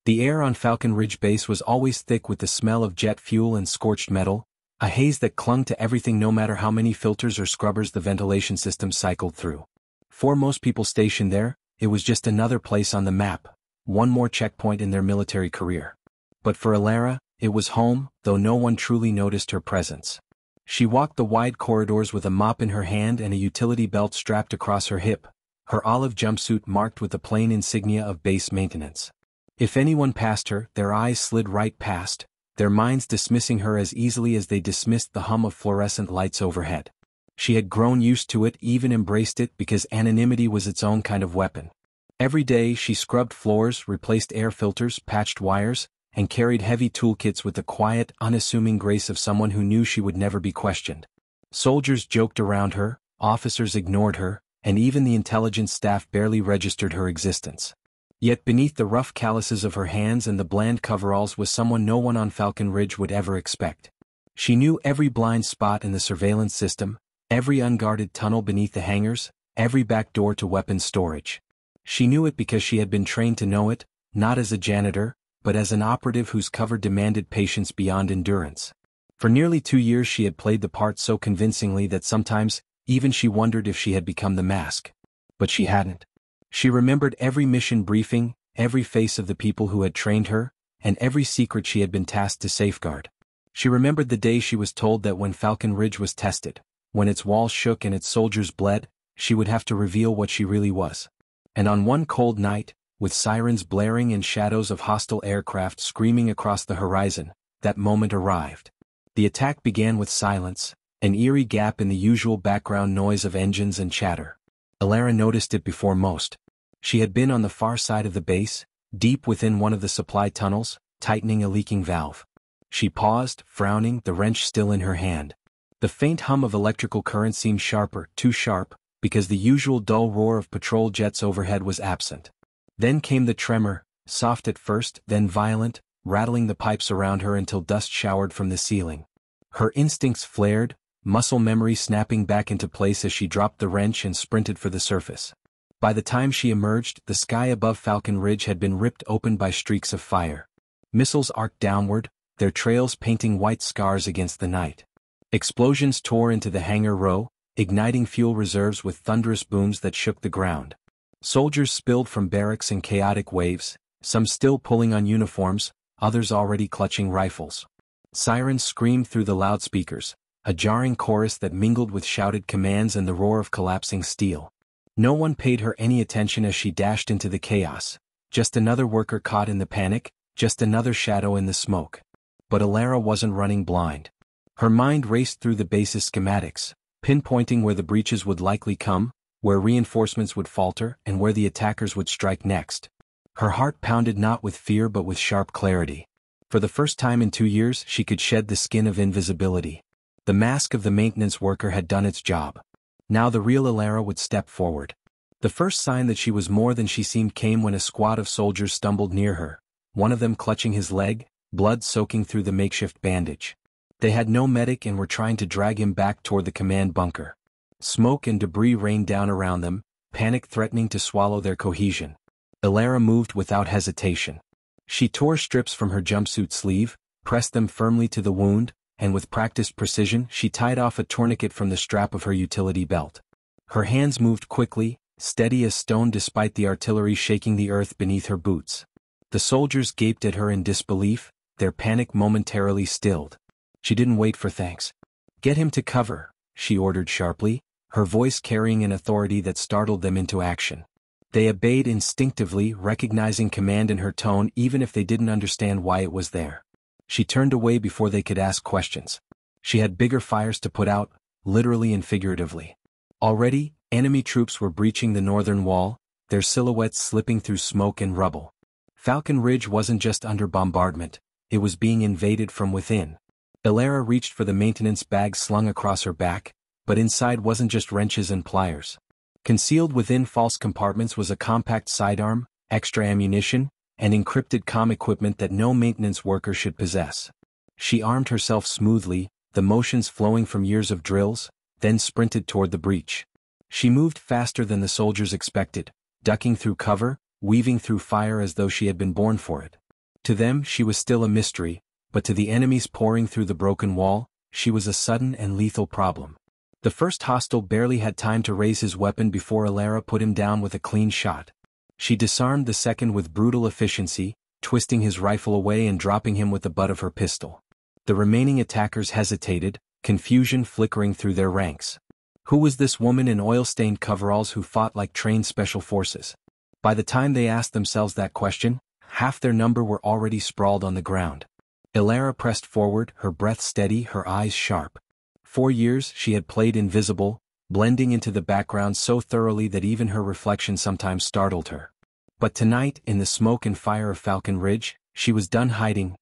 The air on Falcon Ridge Base was always thick with the smell of jet fuel and scorched metal, a haze that clung to everything no matter how many filters or scrubbers the ventilation system cycled through. For most people stationed there, it was just another place on the map, one more checkpoint in their military career. But for Alara, it was home, though no one truly noticed her presence. She walked the wide corridors with a mop in her hand and a utility belt strapped across her hip, her olive jumpsuit marked with the plain insignia of base maintenance. If anyone passed her, their eyes slid right past, their minds dismissing her as easily as they dismissed the hum of fluorescent lights overhead. She had grown used to it, even embraced it, because anonymity was its own kind of weapon. Every day she scrubbed floors, replaced air filters, patched wires, and carried heavy toolkits with the quiet, unassuming grace of someone who knew she would never be questioned. Soldiers joked around her, officers ignored her, and even the intelligence staff barely registered her existence. Yet beneath the rough calluses of her hands and the bland coveralls was someone no one on Falcon Ridge would ever expect. She knew every blind spot in the surveillance system, every unguarded tunnel beneath the hangars, every back door to weapons storage. She knew it because she had been trained to know it, not as a janitor, but as an operative whose cover demanded patience beyond endurance. For nearly 2 years she had played the part so convincingly that sometimes, even she wondered if she had become the mask. But she hadn't. She remembered every mission briefing, every face of the people who had trained her, and every secret she had been tasked to safeguard. She remembered the day she was told that when Falcon Ridge was tested, when its walls shook and its soldiers bled, she would have to reveal what she really was. And on one cold night, with sirens blaring and shadows of hostile aircraft screaming across the horizon, that moment arrived. The attack began with silence, an eerie gap in the usual background noise of engines and chatter. Alara noticed it before most. She had been on the far side of the base, deep within one of the supply tunnels, tightening a leaking valve. She paused, frowning, the wrench still in her hand. The faint hum of electrical current seemed sharper, too sharp, because the usual dull roar of patrol jets overhead was absent. Then came the tremor, soft at first, then violent, rattling the pipes around her until dust showered from the ceiling. Her instincts flared, muscle memory snapping back into place as she dropped the wrench and sprinted for the surface. By the time she emerged, the sky above Falcon Ridge had been ripped open by streaks of fire. Missiles arced downward, their trails painting white scars against the night. Explosions tore into the hangar row, igniting fuel reserves with thunderous booms that shook the ground. Soldiers spilled from barracks in chaotic waves, some still pulling on uniforms, others already clutching rifles. Sirens screamed through the loudspeakers, a jarring chorus that mingled with shouted commands and the roar of collapsing steel. No one paid her any attention as she dashed into the chaos, just another worker caught in the panic, just another shadow in the smoke. But Alara wasn't running blind. Her mind raced through the base's schematics, pinpointing where the breaches would likely come, where reinforcements would falter, and where the attackers would strike next. Her heart pounded not with fear but with sharp clarity. For the first time in 2 years she could shed the skin of invisibility. The mask of the maintenance worker had done its job. Now the real Alara would step forward. The first sign that she was more than she seemed came when a squad of soldiers stumbled near her, one of them clutching his leg, blood soaking through the makeshift bandage. They had no medic and were trying to drag him back toward the command bunker. Smoke and debris rained down around them, panic threatening to swallow their cohesion. Alara moved without hesitation. She tore strips from her jumpsuit sleeve, pressed them firmly to the wound, and with practiced precision she tied off a tourniquet from the strap of her utility belt. Her hands moved quickly, steady as stone despite the artillery shaking the earth beneath her boots. The soldiers gaped at her in disbelief, their panic momentarily stilled. She didn't wait for thanks. "Get him to cover," she ordered sharply, her voice carrying an authority that startled them into action. They obeyed instinctively, recognizing command in her tone even if they didn't understand why it was there. She turned away before they could ask questions. She had bigger fires to put out, literally and figuratively. Already, enemy troops were breaching the northern wall, their silhouettes slipping through smoke and rubble. Falcon Ridge wasn't just under bombardment, it was being invaded from within. Alara reached for the maintenance bag slung across her back, but inside wasn't just wrenches and pliers. Concealed within false compartments was a compact sidearm, extra ammunition, and encrypted comm equipment that no maintenance worker should possess. She armed herself smoothly, the motions flowing from years of drills, then sprinted toward the breach. She moved faster than the soldiers expected, ducking through cover, weaving through fire as though she had been born for it. To them she was still a mystery, but to the enemies pouring through the broken wall, she was a sudden and lethal problem. The first hostile barely had time to raise his weapon before Alara put him down with a clean shot. She disarmed the second with brutal efficiency, twisting his rifle away and dropping him with the butt of her pistol. The remaining attackers hesitated, confusion flickering through their ranks. Who was this woman in oil-stained coveralls who fought like trained special forces? By the time they asked themselves that question, half their number were already sprawled on the ground. Alara pressed forward, her breath steady, her eyes sharp. 4 years she had played invisible, blending into the background so thoroughly that even her reflection sometimes startled her. But tonight, in the smoke and fire of Falcon Ridge, she was done hiding.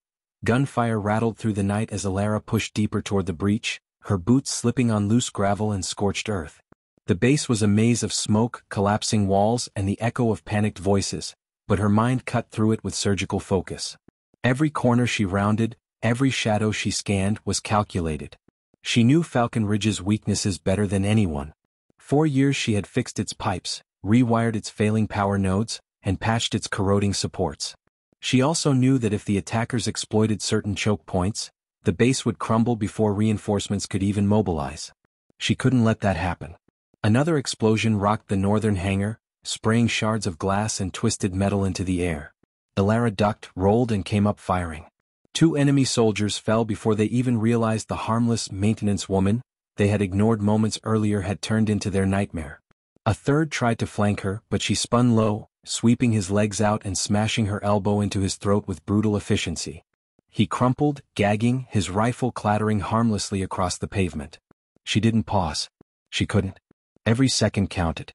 Gunfire rattled through the night as Alara pushed deeper toward the breach, her boots slipping on loose gravel and scorched earth. The base was a maze of smoke, collapsing walls, and the echo of panicked voices, but her mind cut through it with surgical focus. Every corner she rounded, every shadow she scanned was calculated. She knew Falcon Ridge's weaknesses better than anyone. 4 years she had fixed its pipes, rewired its failing power nodes, and patched its corroding supports. She also knew that if the attackers exploited certain choke points, the base would crumble before reinforcements could even mobilize. She couldn't let that happen. Another explosion rocked the northern hangar, spraying shards of glass and twisted metal into the air. Alara ducked, rolled, and came up firing. 2 enemy soldiers fell before they even realized the harmless maintenance woman they had ignored moments earlier had turned into their nightmare. A third tried to flank her, but she spun low, sweeping his legs out and smashing her elbow into his throat with brutal efficiency. He crumpled, gagging, his rifle clattering harmlessly across the pavement. She didn't pause. She couldn't. Every second counted.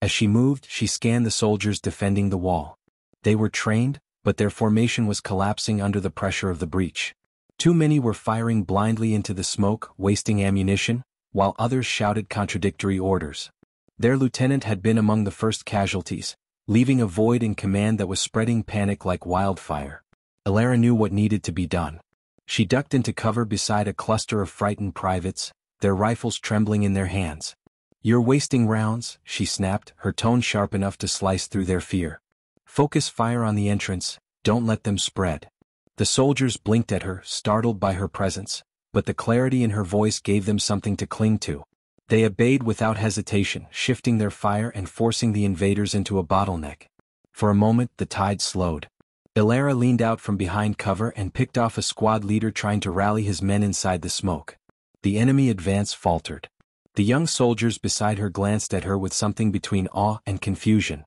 As she moved, she scanned the soldiers defending the wall. They were trained, but their formation was collapsing under the pressure of the breach. Too many were firing blindly into the smoke, wasting ammunition, while others shouted contradictory orders. Their lieutenant had been among the first casualties, leaving a void in command that was spreading panic like wildfire. Alara knew what needed to be done. She ducked into cover beside a cluster of frightened privates, their rifles trembling in their hands. "You're wasting rounds," she snapped, her tone sharp enough to slice through their fear. "Focus fire on the entrance, don't let them spread." The soldiers blinked at her, startled by her presence, but the clarity in her voice gave them something to cling to. They obeyed without hesitation, shifting their fire and forcing the invaders into a bottleneck. For a moment the tide slowed. Alara leaned out from behind cover and picked off a squad leader trying to rally his men inside the smoke. The enemy advance faltered. The young soldiers beside her glanced at her with something between awe and confusion.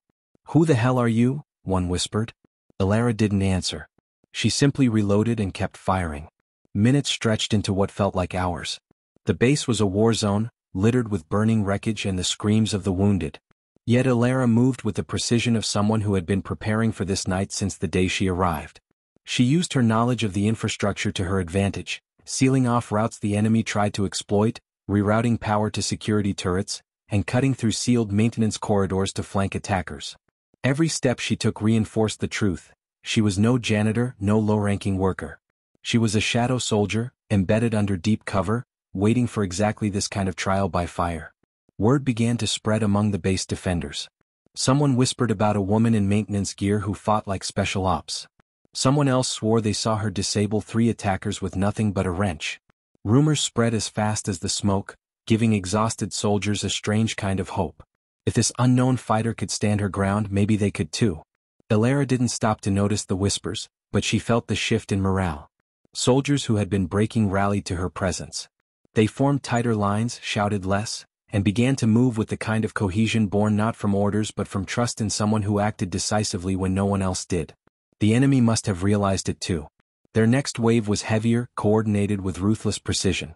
"Who the hell are you?" one whispered. Alara didn't answer. She simply reloaded and kept firing. Minutes stretched into what felt like hours. The base was a war zone, littered with burning wreckage and the screams of the wounded. Yet Alara moved with the precision of someone who had been preparing for this night since the day she arrived. She used her knowledge of the infrastructure to her advantage, sealing off routes the enemy tried to exploit, rerouting power to security turrets, and cutting through sealed maintenance corridors to flank attackers. Every step she took reinforced the truth. She was no janitor, no low-ranking worker. She was a shadow soldier, embedded under deep cover, waiting for exactly this kind of trial by fire. Word began to spread among the base defenders. Someone whispered about a woman in maintenance gear who fought like special ops. Someone else swore they saw her disable 3 attackers with nothing but a wrench. Rumors spread as fast as the smoke, giving exhausted soldiers a strange kind of hope. If this unknown fighter could stand her ground, maybe they could too. Alara didn't stop to notice the whispers, but she felt the shift in morale. Soldiers who had been breaking rallied to her presence. They formed tighter lines, shouted less, and began to move with the kind of cohesion born not from orders but from trust in someone who acted decisively when no one else did. The enemy must have realized it too. Their next wave was heavier, coordinated with ruthless precision.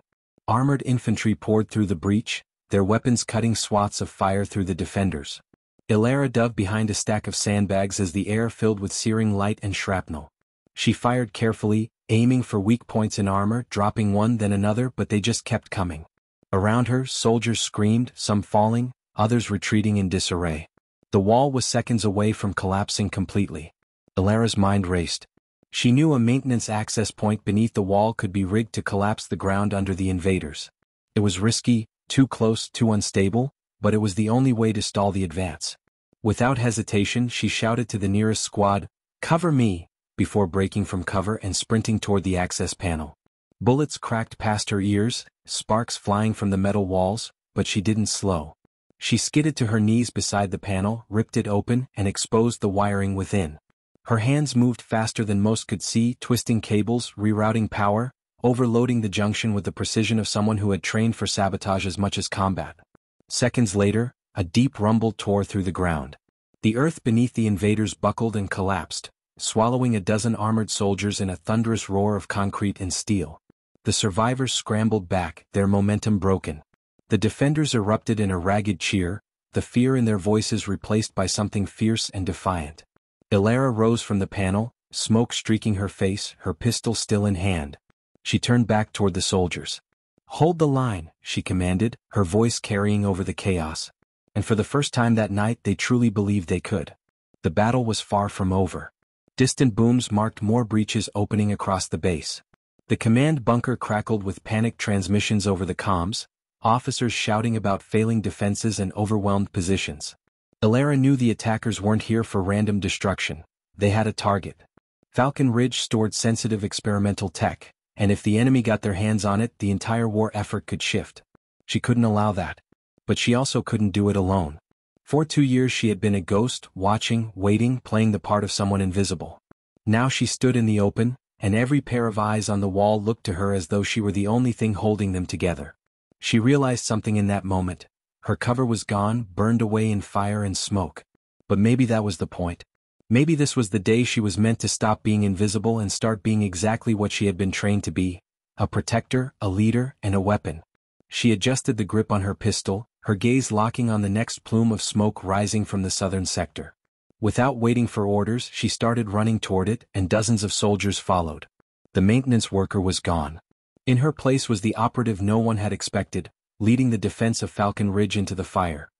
Armored infantry poured through the breach, their weapons cutting swaths of fire through the defenders. Alara dove behind a stack of sandbags as the air filled with searing light and shrapnel. She fired carefully, aiming for weak points in armor, dropping one then another, but they just kept coming. Around her, soldiers screamed, some falling, others retreating in disarray. The wall was seconds away from collapsing completely. Alara's mind raced. She knew a maintenance access point beneath the wall could be rigged to collapse the ground under the invaders. It was risky, too close, too unstable, but it was the only way to stall the advance. Without hesitation, she shouted to the nearest squad, "Cover me!" before breaking from cover and sprinting toward the access panel. Bullets cracked past her ears, sparks flying from the metal walls, but she didn't slow. She skidded to her knees beside the panel, ripped it open, and exposed the wiring within. Her hands moved faster than most could see, twisting cables, rerouting power, overloading the junction with the precision of someone who had trained for sabotage as much as combat. Seconds later, a deep rumble tore through the ground. The earth beneath the invaders buckled and collapsed, swallowing a dozen armored soldiers in a thunderous roar of concrete and steel. The survivors scrambled back, their momentum broken. The defenders erupted in a ragged cheer, the fear in their voices replaced by something fierce and defiant. Ilara rose from the panel, smoke streaking her face, her pistol still in hand. She turned back toward the soldiers. "Hold the line," she commanded, her voice carrying over the chaos. And for the first time that night they truly believed they could. The battle was far from over. Distant booms marked more breaches opening across the base. The command bunker crackled with panicked transmissions over the comms, officers shouting about failing defenses and overwhelmed positions. Ilara knew the attackers weren't here for random destruction. They had a target. Falcon Ridge stored sensitive experimental tech, and if the enemy got their hands on it, the entire war effort could shift. She couldn't allow that. But she also couldn't do it alone. For 2 years she had been a ghost, watching, waiting, playing the part of someone invisible. Now she stood in the open, and every pair of eyes on the wall looked to her as though she were the only thing holding them together. She realized something in that moment. Her cover was gone, burned away in fire and smoke. But maybe that was the point. Maybe this was the day she was meant to stop being invisible and start being exactly what she had been trained to be: a protector, a leader, and a weapon. She adjusted the grip on her pistol, her gaze locking on the next plume of smoke rising from the southern sector. Without waiting for orders, she started running toward it, and dozens of soldiers followed. The maintenance worker was gone. In her place was the operative no one had expected, leading the defense of Falcon Ridge into the fire.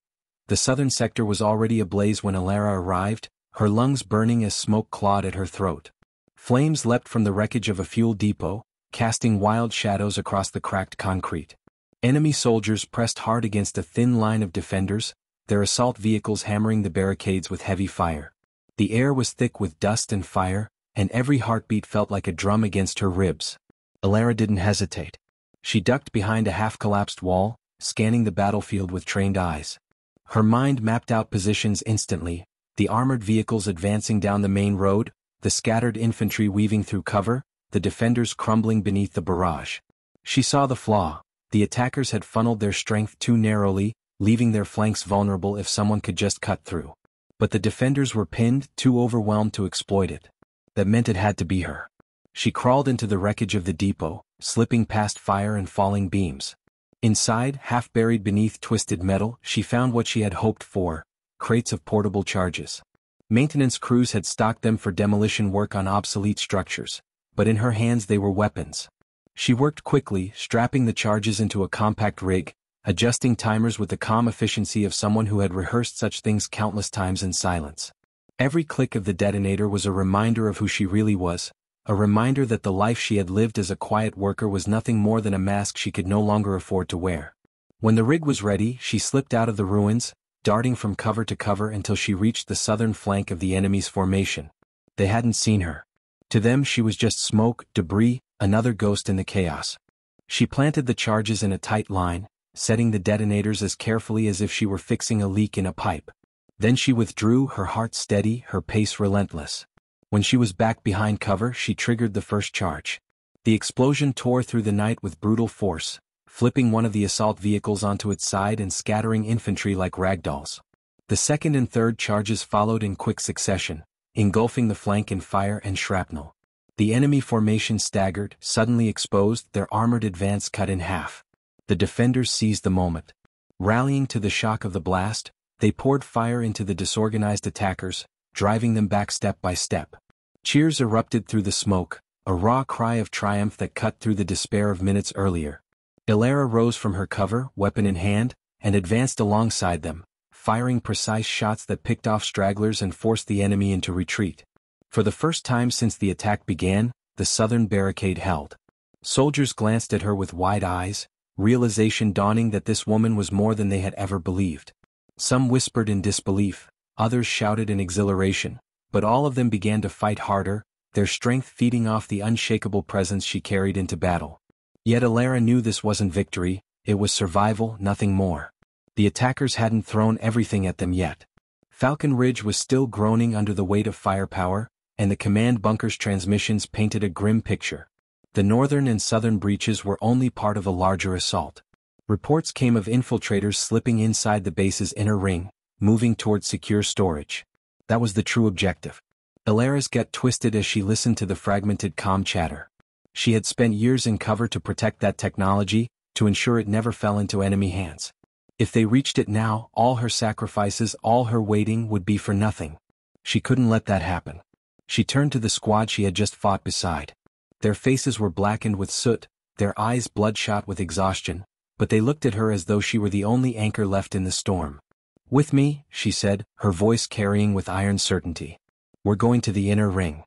The southern sector was already ablaze when Ilara arrived, her lungs burning as smoke clawed at her throat. Flames leapt from the wreckage of a fuel depot, casting wild shadows across the cracked concrete. Enemy soldiers pressed hard against a thin line of defenders, their assault vehicles hammering the barricades with heavy fire. The air was thick with dust and fire, and every heartbeat felt like a drum against her ribs. Ilara didn't hesitate. She ducked behind a half-collapsed wall, scanning the battlefield with trained eyes. Her mind mapped out positions instantly, the armored vehicles advancing down the main road, the scattered infantry weaving through cover, the defenders crumbling beneath the barrage. She saw the flaw. The attackers had funneled their strength too narrowly, leaving their flanks vulnerable if someone could just cut through. But the defenders were pinned, too overwhelmed to exploit it. That meant it had to be her. She crawled into the wreckage of the depot, slipping past fire and falling beams. Inside, half buried beneath twisted metal, she found what she had hoped for: crates of portable charges. Maintenance crews had stocked them for demolition work on obsolete structures, but in her hands they were weapons. She worked quickly, strapping the charges into a compact rig, adjusting timers with the calm efficiency of someone who had rehearsed such things countless times in silence. Every click of the detonator was a reminder of who she really was, a reminder that the life she had lived as a quiet worker was nothing more than a mask she could no longer afford to wear. When the rig was ready, she slipped out of the ruins, darting from cover to cover until she reached the southern flank of the enemy's formation. They hadn't seen her. To them she was just smoke, debris, another ghost in the chaos. She planted the charges in a tight line, setting the detonators as carefully as if she were fixing a leak in a pipe. Then she withdrew, her heart steady, her pace relentless. When she was back behind cover, she triggered the first charge. The explosion tore through the night with brutal force, flipping one of the assault vehicles onto its side and scattering infantry like ragdolls. The second and third charges followed in quick succession, engulfing the flank in fire and shrapnel. The enemy formation staggered, suddenly exposed, their armored advance cut in half. The defenders seized the moment. Rallying to the shock of the blast, they poured fire into the disorganized attackers, driving them back step by step. Cheers erupted through the smoke, a raw cry of triumph that cut through the despair of minutes earlier. Ilara rose from her cover, weapon in hand, and advanced alongside them, firing precise shots that picked off stragglers and forced the enemy into retreat. For the first time since the attack began, the southern barricade held. Soldiers glanced at her with wide eyes, realization dawning that this woman was more than they had ever believed. Some whispered in disbelief, others shouted in exhilaration, but all of them began to fight harder, their strength feeding off the unshakable presence she carried into battle. Yet Alara knew this wasn't victory, it was survival, nothing more. The attackers hadn't thrown everything at them yet. Falcon Ridge was still groaning under the weight of firepower, and the command bunker's transmissions painted a grim picture. The northern and southern breaches were only part of a larger assault. Reports came of infiltrators slipping inside the base's inner ring, moving towards secure storage. That was the true objective. Alara's gut twisted as she listened to the fragmented comm chatter. She had spent years in cover to protect that technology, to ensure it never fell into enemy hands. If they reached it now, all her sacrifices, all her waiting would be for nothing. She couldn't let that happen. She turned to the squad she had just fought beside. Their faces were blackened with soot, their eyes bloodshot with exhaustion, but they looked at her as though she were the only anchor left in the storm. "With me," she said, her voice carrying with iron certainty. "We're going to the inner ring."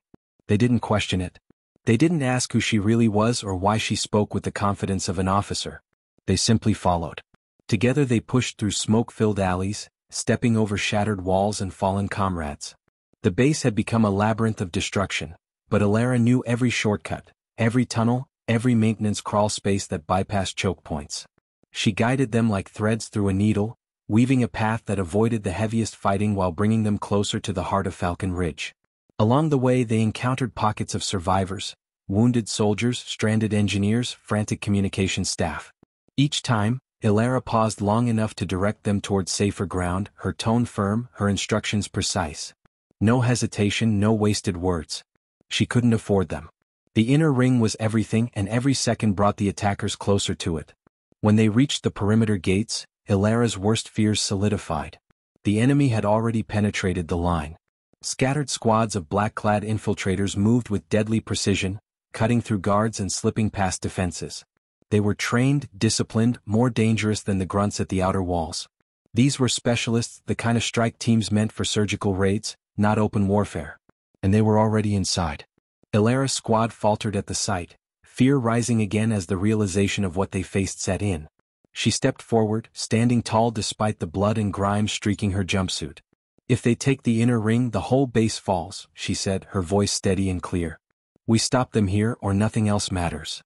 They didn't question it. They didn't ask who she really was or why she spoke with the confidence of an officer. They simply followed. Together they pushed through smoke-filled alleys, stepping over shattered walls and fallen comrades. The base had become a labyrinth of destruction, but Alara knew every shortcut, every tunnel, every maintenance crawl space that bypassed choke points. She guided them like threads through a needle, weaving a path that avoided the heaviest fighting while bringing them closer to the heart of Falcon Ridge. Along the way they encountered pockets of survivors, wounded soldiers, stranded engineers, frantic communication staff. Each time, Alara paused long enough to direct them towards safer ground, her tone firm, her instructions precise. No hesitation, no wasted words. She couldn't afford them. The inner ring was everything, and every second brought the attackers closer to it. When they reached the perimeter gates, Alara's worst fears solidified. The enemy had already penetrated the line. Scattered squads of black-clad infiltrators moved with deadly precision, cutting through guards and slipping past defenses. They were trained, disciplined, more dangerous than the grunts at the outer walls. These were specialists, the kind of strike teams meant for surgical raids, not open warfare. And they were already inside. Alara's squad faltered at the sight, fear rising again as the realization of what they faced set in. She stepped forward, standing tall despite the blood and grime streaking her jumpsuit. "If they take the inner ring, the whole base falls," she said, her voice steady and clear. "We stop them here or nothing else matters."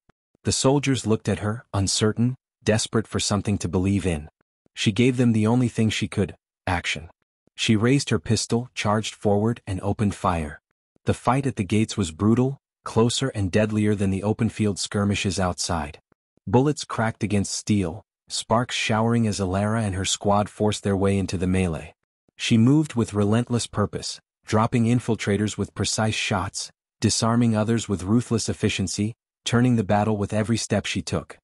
The soldiers looked at her, uncertain, desperate for something to believe in. She gave them the only thing she could: action. She raised her pistol, charged forward, and opened fire. The fight at the gates was brutal, closer and deadlier than the open-field skirmishes outside. Bullets cracked against steel, sparks showering as Alara and her squad forced their way into the melee. She moved with relentless purpose, dropping infiltrators with precise shots, disarming others with ruthless efficiency, turning the battle with every step she took.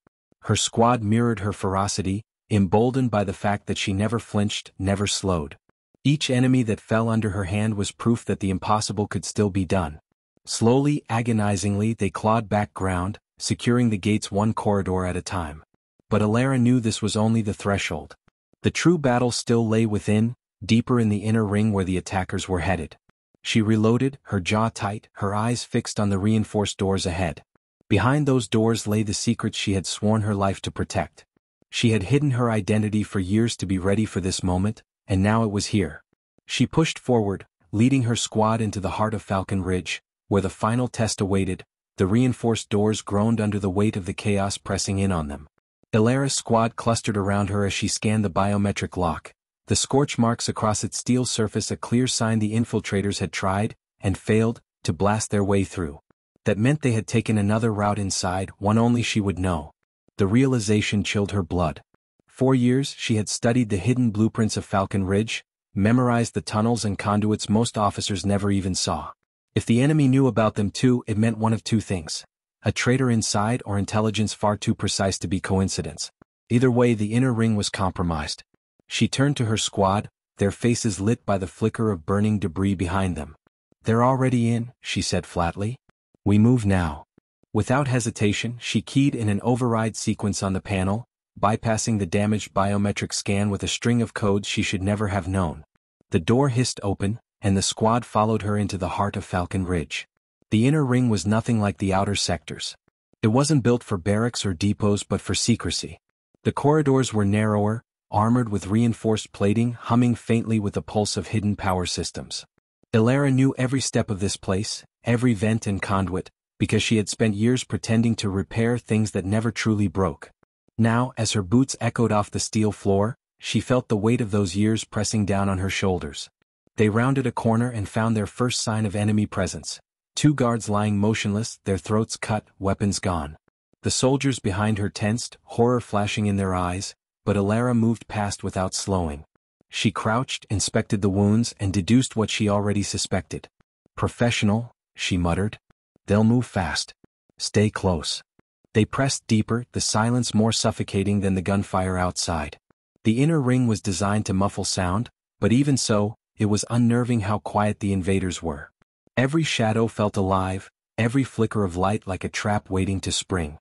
Her squad mirrored her ferocity, emboldened by the fact that she never flinched, never slowed. Each enemy that fell under her hand was proof that the impossible could still be done. Slowly, agonizingly, they clawed back ground, securing the gates one corridor at a time. But Alara knew this was only the threshold. The true battle still lay within, deeper in the inner ring where the attackers were headed. She reloaded, her jaw tight, her eyes fixed on the reinforced doors ahead. Behind those doors lay the secrets she had sworn her life to protect. She had hidden her identity for years to be ready for this moment, and now it was here. She pushed forward, leading her squad into the heart of Falcon Ridge, where the final test awaited. The reinforced doors groaned under the weight of the chaos pressing in on them. Alara's squad clustered around her as she scanned the biometric lock, the scorch marks across its steel surface a clear sign the infiltrators had tried, and failed, to blast their way through. That meant they had taken another route inside, one only she would know. The realization chilled her blood. For years she had studied the hidden blueprints of Falcon Ridge, memorized the tunnels and conduits most officers never even saw. If the enemy knew about them too, it meant one of two things: a traitor inside or intelligence far too precise to be coincidence. Either way, the inner ring was compromised. She turned to her squad, their faces lit by the flicker of burning debris behind them. "They're already in," she said flatly. "We move now." Without hesitation, she keyed in an override sequence on the panel, bypassing the damaged biometric scan with a string of codes she should never have known. The door hissed open, and the squad followed her into the heart of Falcon Ridge. The inner ring was nothing like the outer sectors. It wasn't built for barracks or depots but for secrecy. The corridors were narrower, armored with reinforced plating humming faintly with the pulse of hidden power systems. Alara knew every step of this place, every vent and conduit, because she had spent years pretending to repair things that never truly broke. Now, as her boots echoed off the steel floor, she felt the weight of those years pressing down on her shoulders. They rounded a corner and found their first sign of enemy presence. 2 guards lying motionless, their throats cut, weapons gone. The soldiers behind her tensed, horror flashing in their eyes, but Alara moved past without slowing. She crouched, inspected the wounds, and deduced what she already suspected. "Professional," she muttered. "They'll move fast. Stay close." They pressed deeper, the silence more suffocating than the gunfire outside. The inner ring was designed to muffle sound, but even so, it was unnerving how quiet the invaders were. Every shadow felt alive, every flicker of light like a trap waiting to spring.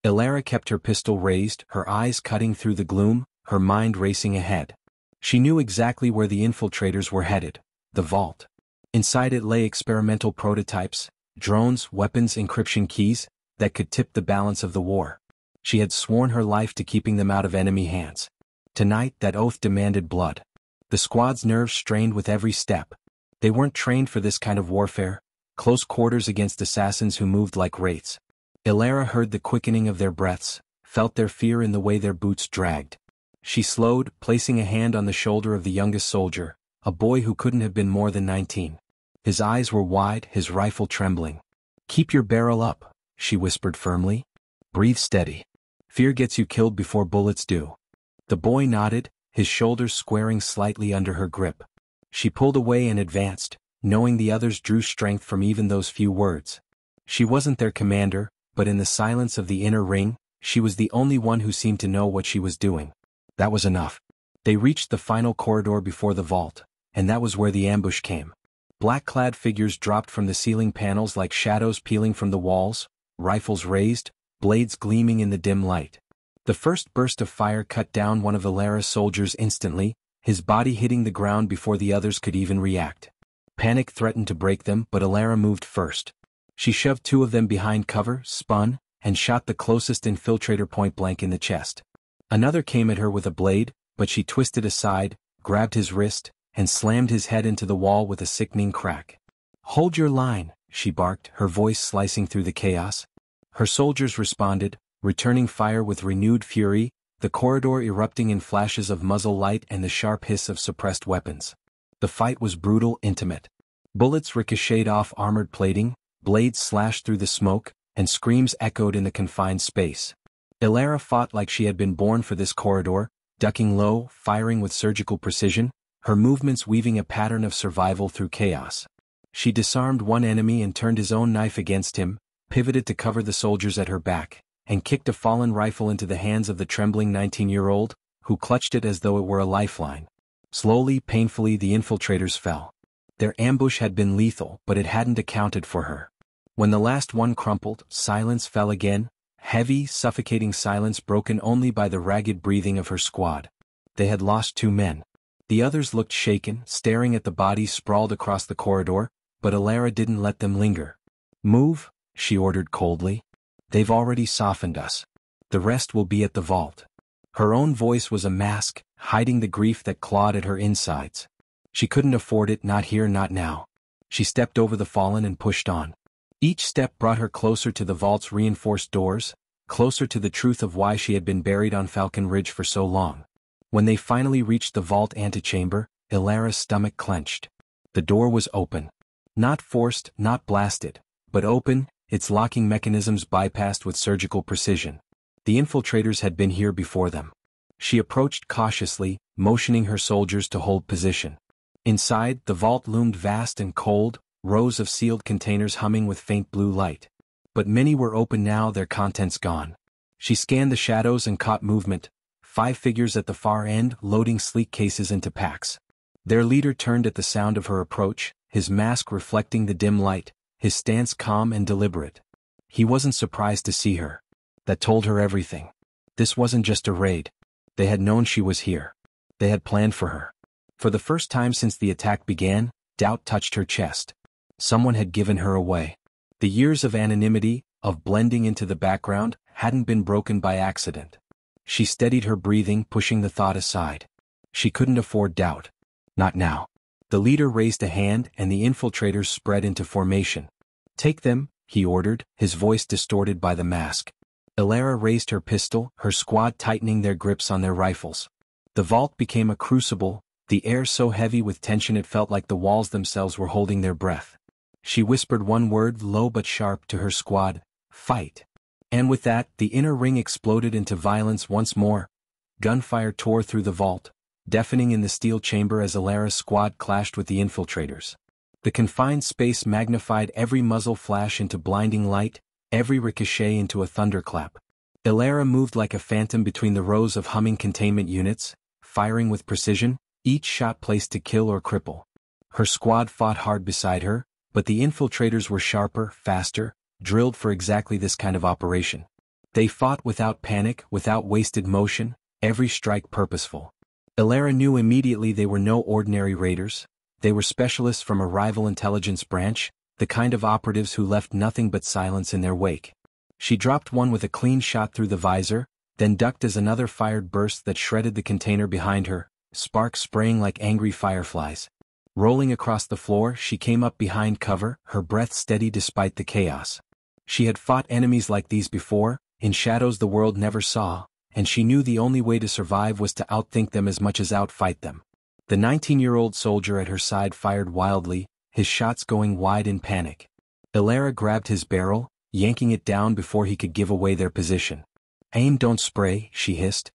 Alara kept her pistol raised, her eyes cutting through the gloom, her mind racing ahead. She knew exactly where the infiltrators were headed: the vault. Inside it lay experimental prototypes, drones, weapons, encryption keys, that could tip the balance of the war. She had sworn her life to keeping them out of enemy hands. Tonight, that oath demanded blood. The squad's nerves strained with every step. They weren't trained for this kind of warfare, close quarters against assassins who moved like wraiths. Alara heard the quickening of their breaths, felt their fear in the way their boots dragged. She slowed, placing a hand on the shoulder of the youngest soldier, a boy who couldn't have been more than 19. His eyes were wide, his rifle trembling. "Keep your barrel up," she whispered firmly. "Breathe steady. Fear gets you killed before bullets do." The boy nodded, his shoulders squaring slightly under her grip. She pulled away and advanced, knowing the others drew strength from even those few words. She wasn't their commander, but in the silence of the inner ring, she was the only one who seemed to know what she was doing. That was enough. They reached the final corridor before the vault, and that was where the ambush came. Black-clad figures dropped from the ceiling panels like shadows peeling from the walls, rifles raised, blades gleaming in the dim light. The first burst of fire cut down one of Alara's soldiers instantly, his body hitting the ground before the others could even react. Panic threatened to break them, but Alara moved first. She shoved 2 of them behind cover, spun, and shot the closest infiltrator point-blank in the chest. Another came at her with a blade, but she twisted aside, grabbed his wrist, and slammed his head into the wall with a sickening crack. "Hold your line," she barked, her voice slicing through the chaos. Her soldiers responded, returning fire with renewed fury, the corridor erupting in flashes of muzzle light and the sharp hiss of suppressed weapons. The fight was brutal, intimate. Bullets ricocheted off armored plating, blades slashed through the smoke, and screams echoed in the confined space. Alara fought like she had been born for this corridor, ducking low, firing with surgical precision, her movements weaving a pattern of survival through chaos. She disarmed one enemy and turned his own knife against him, pivoted to cover the soldiers at her back, and kicked a fallen rifle into the hands of the trembling 19-year-old, who clutched it as though it were a lifeline. Slowly, painfully, the infiltrators fell. Their ambush had been lethal, but it hadn't accounted for her. When the last one crumpled, silence fell again, heavy, suffocating silence broken only by the ragged breathing of her squad. They had lost 2 men. The others looked shaken, staring at the bodies sprawled across the corridor, but Alara didn't let them linger. "Move," she ordered coldly. "They've already softened us. The rest will be at the vault." Her own voice was a mask, hiding the grief that clawed at her insides. She couldn't afford it, not here, not now. She stepped over the fallen and pushed on. Each step brought her closer to the vault's reinforced doors, closer to the truth of why she had been buried on Falcon Ridge for so long. When they finally reached the vault antechamber, Alara's stomach clenched. The door was open. Not forced, not blasted, but open, its locking mechanisms bypassed with surgical precision. The infiltrators had been here before them. She approached cautiously, motioning her soldiers to hold position. Inside, the vault loomed vast and cold, rows of sealed containers humming with faint blue light. But many were open now, their contents gone. She scanned the shadows and caught movement, 5 figures at the far end loading sleek cases into packs. Their leader turned at the sound of her approach, his mask reflecting the dim light, his stance calm and deliberate. He wasn't surprised to see her. That told her everything. This wasn't just a raid. They had known she was here. They had planned for her. For the first time since the attack began, doubt touched her chest. Someone had given her away. The years of anonymity, of blending into the background, hadn't been broken by accident. She steadied her breathing, pushing the thought aside. She couldn't afford doubt. Not now. The leader raised a hand and the infiltrators spread into formation. "Take them," he ordered, his voice distorted by the mask. Elara raised her pistol, her squad tightening their grips on their rifles. The vault became a crucible, the air so heavy with tension it felt like the walls themselves were holding their breath. She whispered one word, low but sharp, to her squad: "Fight." And with that, the inner ring exploded into violence once more. Gunfire tore through the vault, deafening in the steel chamber as Elara's squad clashed with the infiltrators. The confined space magnified every muzzle flash into blinding light, every ricochet into a thunderclap. Elara moved like a phantom between the rows of humming containment units, firing with precision, each shot placed to kill or cripple. Her squad fought hard beside her, but the infiltrators were sharper, faster, drilled for exactly this kind of operation. They fought without panic, without wasted motion, every strike purposeful. Elara knew immediately they were no ordinary raiders. They were specialists from a rival intelligence branch, the kind of operatives who left nothing but silence in their wake. She dropped one with a clean shot through the visor, then ducked as another fired burst that shredded the container behind her, sparks spraying like angry fireflies. Rolling across the floor, she came up behind cover, her breath steady despite the chaos. She had fought enemies like these before, in shadows the world never saw, and she knew the only way to survive was to outthink them as much as outfight them. The 19-year-old soldier at her side fired wildly, his shots going wide in panic. Elara grabbed his barrel, yanking it down before he could give away their position. "Aim, don't spray," she hissed.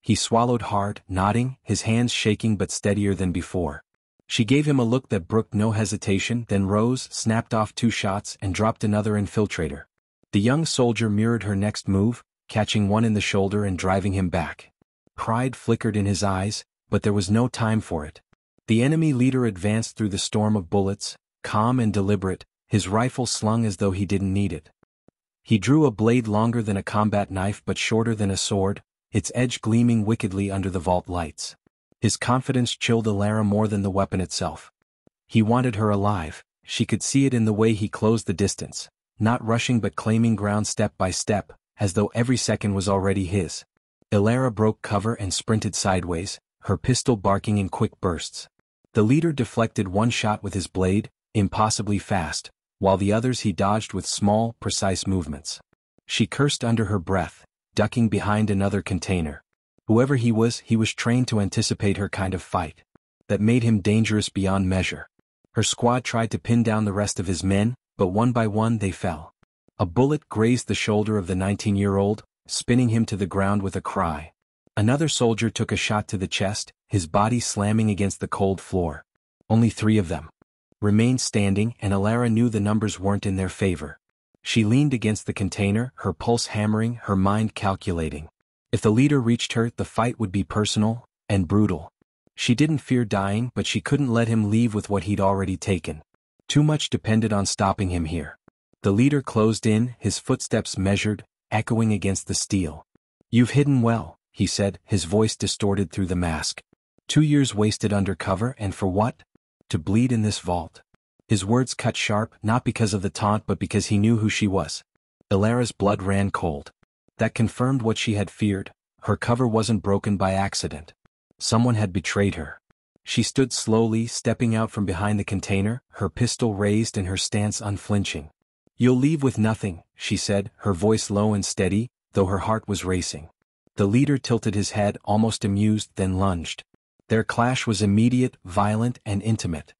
He swallowed hard, nodding, his hands shaking but steadier than before. She gave him a look that brooked no hesitation, then rose, snapped off 2 shots, and dropped another infiltrator. The young soldier mirrored her next move, catching one in the shoulder and driving him back. Pride flickered in his eyes, but there was no time for it. The enemy leader advanced through the storm of bullets, calm and deliberate, his rifle slung as though he didn't need it. He drew a blade longer than a combat knife but shorter than a sword, its edge gleaming wickedly under the vault lights. His confidence chilled Elara more than the weapon itself. He wanted her alive, she could see it in the way he closed the distance, not rushing but claiming ground step by step, as though every second was already his. Elara broke cover and sprinted sideways, her pistol barking in quick bursts. The leader deflected one shot with his blade, impossibly fast, while the others he dodged with small, precise movements. She cursed under her breath, ducking behind another container. Whoever he was trained to anticipate her kind of fight. That made him dangerous beyond measure. Her squad tried to pin down the rest of his men, but one by one they fell. A bullet grazed the shoulder of the 19-year-old, spinning him to the ground with a cry. Another soldier took a shot to the chest, his body slamming against the cold floor. Only 3 of them remained standing, and Elara knew the numbers weren't in their favor. She leaned against the container, her pulse hammering, her mind calculating. If the leader reached her, the fight would be personal and brutal. She didn't fear dying, but she couldn't let him leave with what he'd already taken. Too much depended on stopping him here. The leader closed in, his footsteps measured, echoing against the steel. "You've hidden well," he said, his voice distorted through the mask. 2 years wasted under cover, and for what? To bleed in this vault. His words cut sharp, not because of the taunt but because he knew who she was. Elara's blood ran cold. That confirmed what she had feared. Her cover wasn't broken by accident. Someone had betrayed her. She stood slowly, stepping out from behind the container, her pistol raised and her stance unflinching. "You'll leave with nothing," she said, her voice low and steady, though her heart was racing. The leader tilted his head, almost amused, then lunged. Their clash was immediate, violent, and intimate.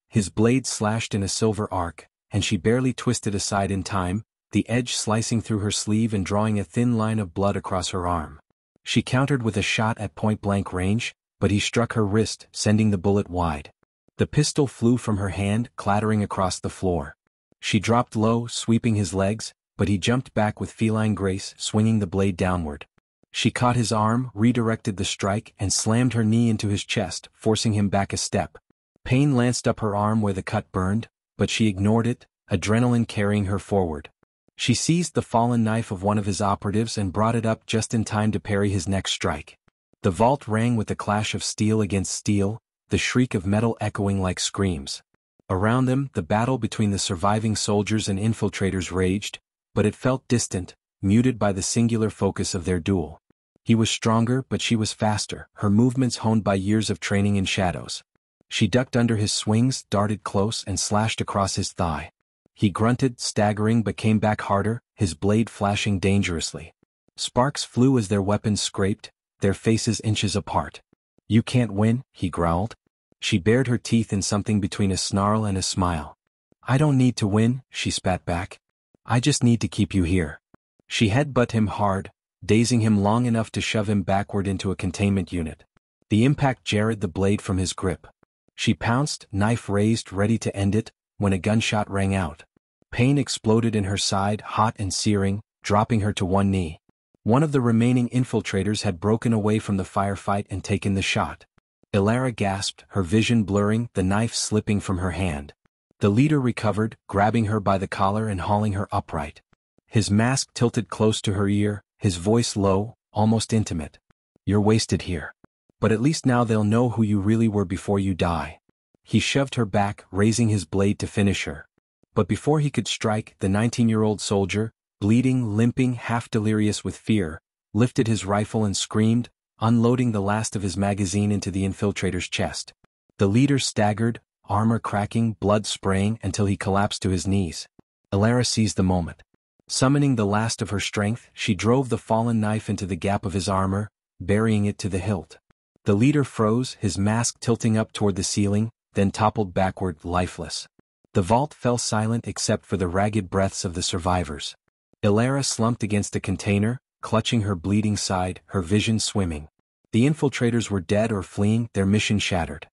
His blade slashed in a silver arc, and she barely twisted aside in time, the edge slicing through her sleeve and drawing a thin line of blood across her arm. She countered with a shot at point-blank range, but he struck her wrist, sending the bullet wide. The pistol flew from her hand, clattering across the floor. She dropped low, sweeping his legs, but he jumped back with feline grace, swinging the blade downward. She caught his arm, redirected the strike, and slammed her knee into his chest, forcing him back a step. Pain lanced up her arm where the cut burned, but she ignored it, adrenaline carrying her forward. She seized the fallen knife of one of his operatives and brought it up just in time to parry his next strike. The vault rang with the clash of steel against steel, the shriek of metal echoing like screams. Around them, the battle between the surviving soldiers and infiltrators raged, but it felt distant, muted by the singular focus of their duel. He was stronger, but she was faster, her movements honed by years of training in shadows. She ducked under his swings, darted close, and slashed across his thigh. He grunted, staggering, but came back harder, his blade flashing dangerously. Sparks flew as their weapons scraped, their faces inches apart. "You can't win," he growled. She bared her teeth in something between a snarl and a smile. "I don't need to win," she spat back. "I just need to keep you here." She headbutt him hard, dazing him long enough to shove him backward into a containment unit. The impact jarred the blade from his grip. She pounced, knife raised, ready to end it, when a gunshot rang out. Pain exploded in her side, hot and searing, dropping her to one knee. One of the remaining infiltrators had broken away from the firefight and taken the shot. Elara gasped, her vision blurring, the knife slipping from her hand. The leader recovered, grabbing her by the collar and hauling her upright. His mask tilted close to her ear, his voice low, almost intimate. "You're wasted here. But at least now they'll know who you really were before you die." He shoved her back, raising his blade to finish her. But before he could strike, the 19-year-old soldier, bleeding, limping, half delirious with fear, lifted his rifle and screamed, unloading the last of his magazine into the infiltrator's chest. The leader staggered, armor cracking, blood spraying until he collapsed to his knees. Elara seized the moment. Summoning the last of her strength, she drove the fallen knife into the gap of his armor, burying it to the hilt. The leader froze, his mask tilting up toward the ceiling, then toppled backward, lifeless. The vault fell silent except for the ragged breaths of the survivors. Elara slumped against a container, clutching her bleeding side, her vision swimming. The infiltrators were dead or fleeing, their mission shattered.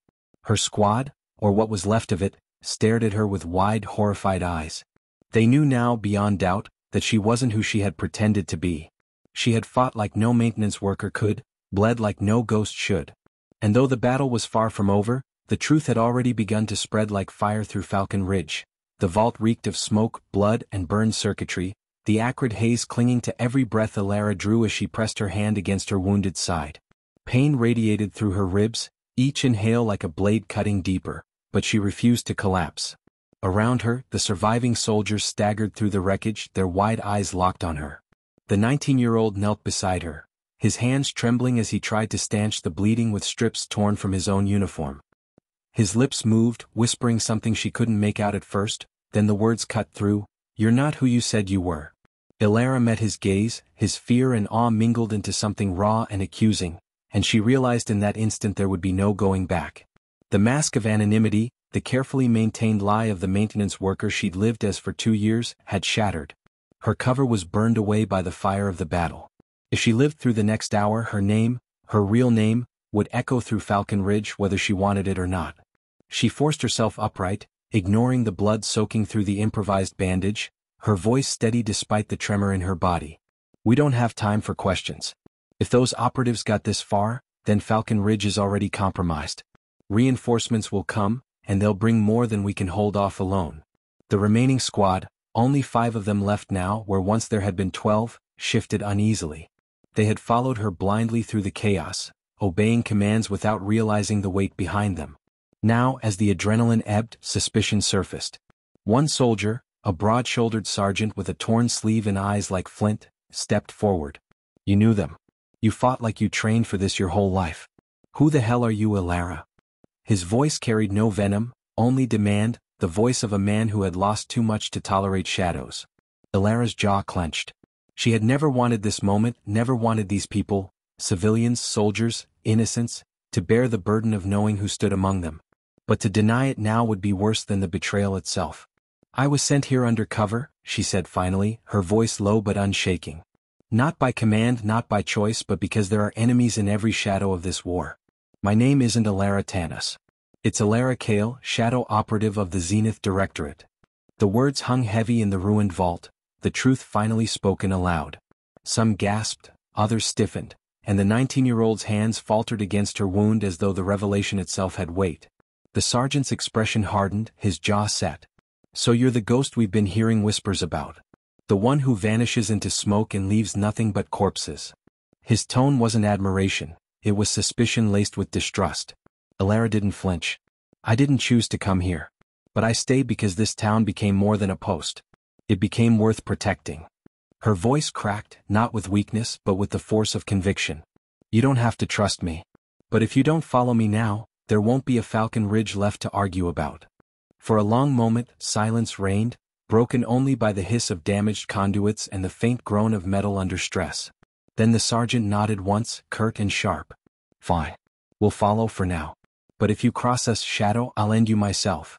Her squad, or what was left of it, stared at her with wide, horrified eyes. They knew now, beyond doubt, that she wasn't who she had pretended to be. She had fought like no maintenance worker could, bled like no ghost should. And though the battle was far from over, the truth had already begun to spread like fire through Falcon Ridge. The vault reeked of smoke, blood, and burned circuitry, the acrid haze clinging to every breath Elara drew as she pressed her hand against her wounded side. Pain radiated through her ribs, each inhale like a blade cutting deeper, but she refused to collapse. Around her, the surviving soldiers staggered through the wreckage, their wide eyes locked on her. The 19-year-old knelt beside her, his hands trembling as he tried to stanch the bleeding with strips torn from his own uniform. His lips moved, whispering something she couldn't make out at first, then the words cut through, "You're not who you said you were." Elara met his gaze, his fear and awe mingled into something raw and accusing, and she realized in that instant there would be no going back. The mask of anonymity, the carefully maintained lie of the maintenance worker she'd lived as for 2 years, had shattered. Her cover was burned away by the fire of the battle. If she lived through the next hour, her name, her real name, would echo through Falcon Ridge whether she wanted it or not. She forced herself upright, ignoring the blood soaking through the improvised bandage, her voice steady despite the tremor in her body. "We don't have time for questions. If those operatives got this far, then Falcon Ridge is already compromised. Reinforcements will come, and they'll bring more than we can hold off alone." The remaining squad, only 5 of them left now where once there had been 12, shifted uneasily. They had followed her blindly through the chaos, obeying commands without realizing the weight behind them. Now, as the adrenaline ebbed, suspicion surfaced. One soldier, a broad-shouldered sergeant with a torn sleeve and eyes like flint, stepped forward. "You knew them. You fought like you trained for this your whole life. Who the hell are you, Elara?" His voice carried no venom, only demand, the voice of a man who had lost too much to tolerate shadows. Elara's jaw clenched. She had never wanted this moment, never wanted these people, civilians, soldiers, innocents, to bear the burden of knowing who stood among them. But to deny it now would be worse than the betrayal itself. "I was sent here undercover," she said finally, her voice low but unshaking. "Not by command, not by choice, but because there are enemies in every shadow of this war. My name isn't Elara Tanis. It's Elara Kale, shadow operative of the Zenith Directorate." The words hung heavy in the ruined vault, the truth finally spoken aloud. Some gasped, others stiffened, and the 19-year-old's hands faltered against her wound as though the revelation itself had weight. The sergeant's expression hardened, his jaw set. "So you're the ghost we've been hearing whispers about. The one who vanishes into smoke and leaves nothing but corpses." His tone wasn't admiration, it was suspicion laced with distrust. Elara didn't flinch. "I didn't choose to come here. But I stayed because this town became more than a post. It became worth protecting." Her voice cracked, not with weakness but with the force of conviction. "You don't have to trust me. But if you don't follow me now, there won't be a Falcon Ridge left to argue about." For a long moment, silence reigned, broken only by the hiss of damaged conduits and the faint groan of metal under stress. Then the sergeant nodded once, curt and sharp. Fine. We'll follow for now. But if you cross us, Shadow, I'll end you myself.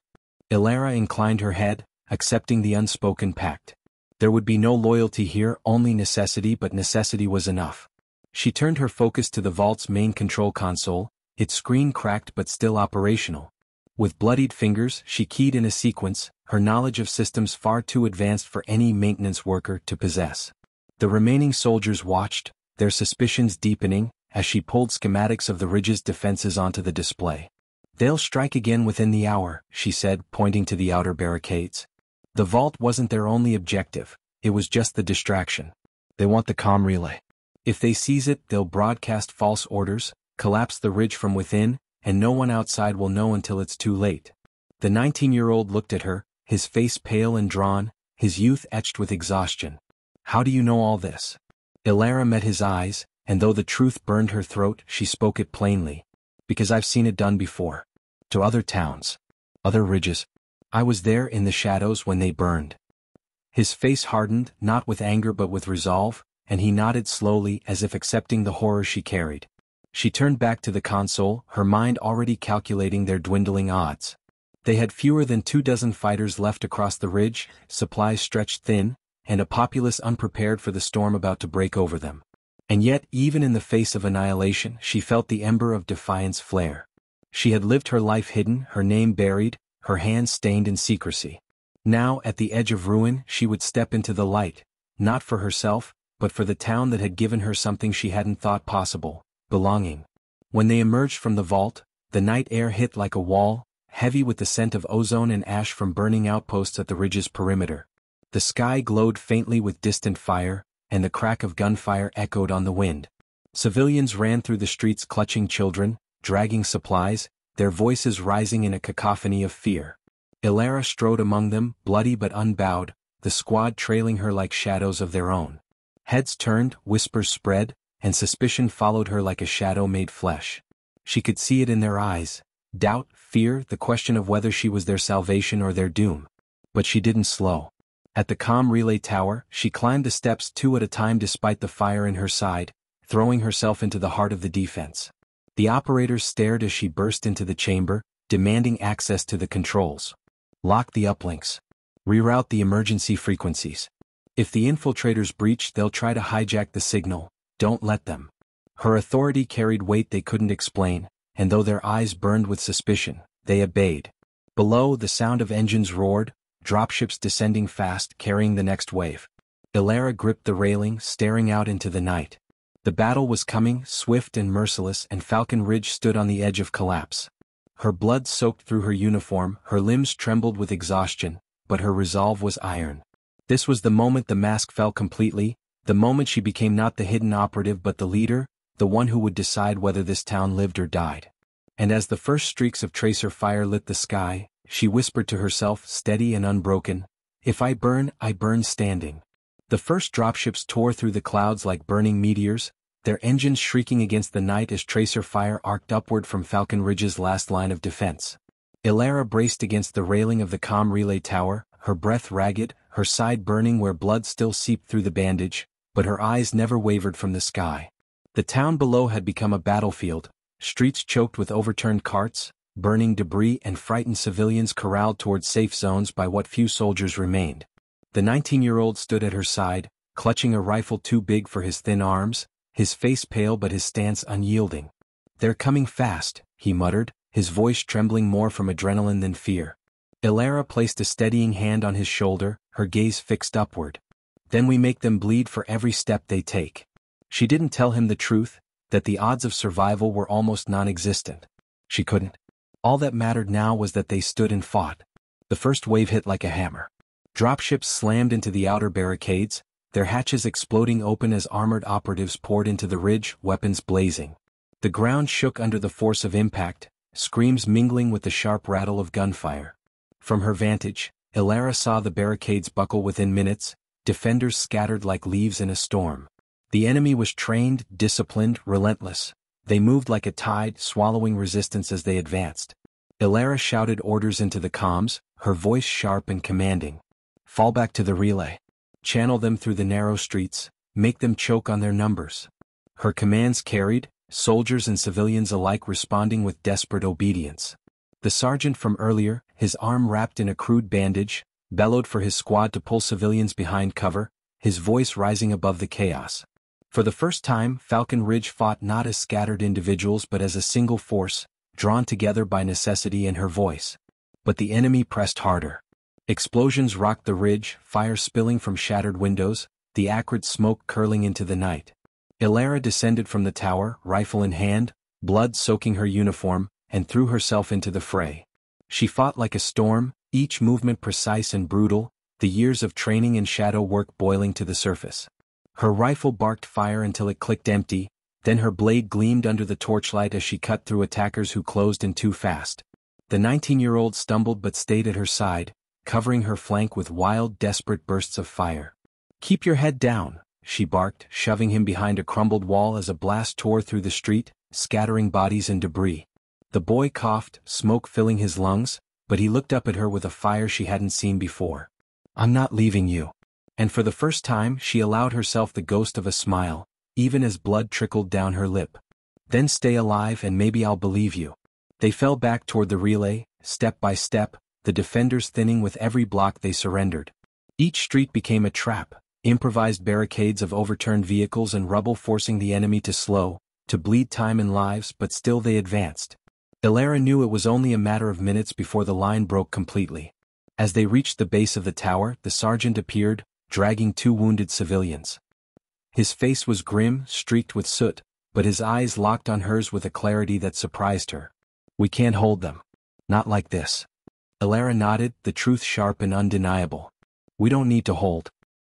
Ilara inclined her head, accepting the unspoken pact. There would be no loyalty here, only necessity, but necessity was enough. She turned her focus to the vault's main control console, its screen cracked but still operational. With bloodied fingers, she keyed in a sequence, her knowledge of systems far too advanced for any maintenance worker to possess. The remaining soldiers watched, their suspicions deepening, as she pulled schematics of the ridge's defenses onto the display. They'll strike again within the hour, she said, pointing to the outer barricades. The vault wasn't their only objective, it was just the distraction. They want the comm relay. If they seize it, they'll broadcast false orders, collapse the ridge from within, and no one outside will know until it's too late. The 19-year-old looked at her, his face pale and drawn, his youth etched with exhaustion. How do you know all this? Ilara met his eyes, and though the truth burned her throat, she spoke it plainly. Because I've seen it done before. To other towns. Other ridges. I was there in the shadows when they burned. His face hardened, not with anger but with resolve, and he nodded slowly as if accepting the horror she carried. She turned back to the console, her mind already calculating their dwindling odds. They had fewer than 24 fighters left across the ridge, supplies stretched thin, and a populace unprepared for the storm about to break over them. And yet, even in the face of annihilation, she felt the ember of defiance flare. She had lived her life hidden, her name buried, her hands stained in secrecy. Now, at the edge of ruin, she would step into the light, not for herself, but for the town that had given her something she hadn't thought possible, belonging. When they emerged from the vault, the night air hit like a wall, heavy with the scent of ozone and ash from burning outposts at the ridge's perimeter. The sky glowed faintly with distant fire, and the crack of gunfire echoed on the wind. Civilians ran through the streets clutching children, dragging supplies, their voices rising in a cacophony of fear. Ilara strode among them, bloody but unbowed, the squad trailing her like shadows of their own. Heads turned, whispers spread, and suspicion followed her like a shadow made flesh. She could see it in their eyes, doubt, fear, the question of whether she was their salvation or their doom. But she didn't slow. At the comm relay tower, she climbed the steps 2 at a time despite the fire in her side, throwing herself into the heart of the defense. The operators stared as she burst into the chamber, demanding access to the controls. Lock the uplinks. Reroute the emergency frequencies. If the infiltrators breach, they'll try to hijack the signal. Don't let them. Her authority carried weight they couldn't explain, and though their eyes burned with suspicion, they obeyed. Below, the sound of engines roared, dropships descending fast, carrying the next wave. Ilara gripped the railing, staring out into the night. The battle was coming, swift and merciless, and Falcon Ridge stood on the edge of collapse. Her blood soaked through her uniform, her limbs trembled with exhaustion, but her resolve was iron. This was the moment the mask fell completely, the moment she became not the hidden operative but the leader, the one who would decide whether this town lived or died. And as the first streaks of tracer fire lit the sky, she whispered to herself, steady and unbroken, "If I burn standing." The first dropships tore through the clouds like burning meteors, their engines shrieking against the night as tracer fire arced upward from Falcon Ridge's last line of defense. Ilara braced against the railing of the comm relay tower, her breath ragged, her side burning where blood still seeped through the bandage, but her eyes never wavered from the sky. The town below had become a battlefield, streets choked with overturned carts, burning debris, and frightened civilians corralled towards safe zones by what few soldiers remained. The 19-year-old stood at her side, clutching a rifle too big for his thin arms, his face pale but his stance unyielding. "They're coming fast," he muttered, his voice trembling more from adrenaline than fear. Ilara placed a steadying hand on his shoulder, her gaze fixed upward. "Then we make them bleed for every step they take." She didn't tell him the truth, that the odds of survival were almost non-existent. She couldn't. All that mattered now was that they stood and fought. The first wave hit like a hammer. Dropships slammed into the outer barricades, their hatches exploding open as armored operatives poured into the ridge, weapons blazing. The ground shook under the force of impact, screams mingling with the sharp rattle of gunfire. From her vantage, Ilara saw the barricades buckle within minutes, defenders scattered like leaves in a storm. The enemy was trained, disciplined, relentless. They moved like a tide, swallowing resistance as they advanced. Ilara shouted orders into the comms, her voice sharp and commanding. Fall back to the relay. Channel them through the narrow streets, make them choke on their numbers. Her commands carried, soldiers and civilians alike responding with desperate obedience. The sergeant from earlier, his arm wrapped in a crude bandage, bellowed for his squad to pull civilians behind cover, his voice rising above the chaos. For the first time, Falcon Ridge fought not as scattered individuals but as a single force, drawn together by necessity and her voice. But the enemy pressed harder. Explosions rocked the ridge, fire spilling from shattered windows, the acrid smoke curling into the night. Ilara descended from the tower, rifle in hand, blood soaking her uniform, and threw herself into the fray. She fought like a storm, each movement precise and brutal, the years of training and shadow work boiling to the surface. Her rifle barked fire until it clicked empty, then her blade gleamed under the torchlight as she cut through attackers who closed in too fast. The 19-year-old stumbled but stayed at her side, covering her flank with wild, desperate bursts of fire. "Keep your head down," she barked, shoving him behind a crumbled wall as a blast tore through the street, scattering bodies and debris. The boy coughed, smoke filling his lungs, but he looked up at her with a fire she hadn't seen before. "I'm not leaving you." And for the first time she allowed herself the ghost of a smile, even as blood trickled down her lip. "Then stay alive and maybe I'll believe you." They fell back toward the relay, step by step, the defenders thinning with every block they surrendered. Each street became a trap, improvised barricades of overturned vehicles and rubble forcing the enemy to slow, to bleed time and lives, but still they advanced. Ilara knew it was only a matter of minutes before the line broke completely. As they reached the base of the tower, the sergeant appeared, dragging 2 wounded civilians. His face was grim, streaked with soot, but his eyes locked on hers with a clarity that surprised her. "We can't hold them. Not like this." Ilara nodded, the truth sharp and undeniable. "We don't need to hold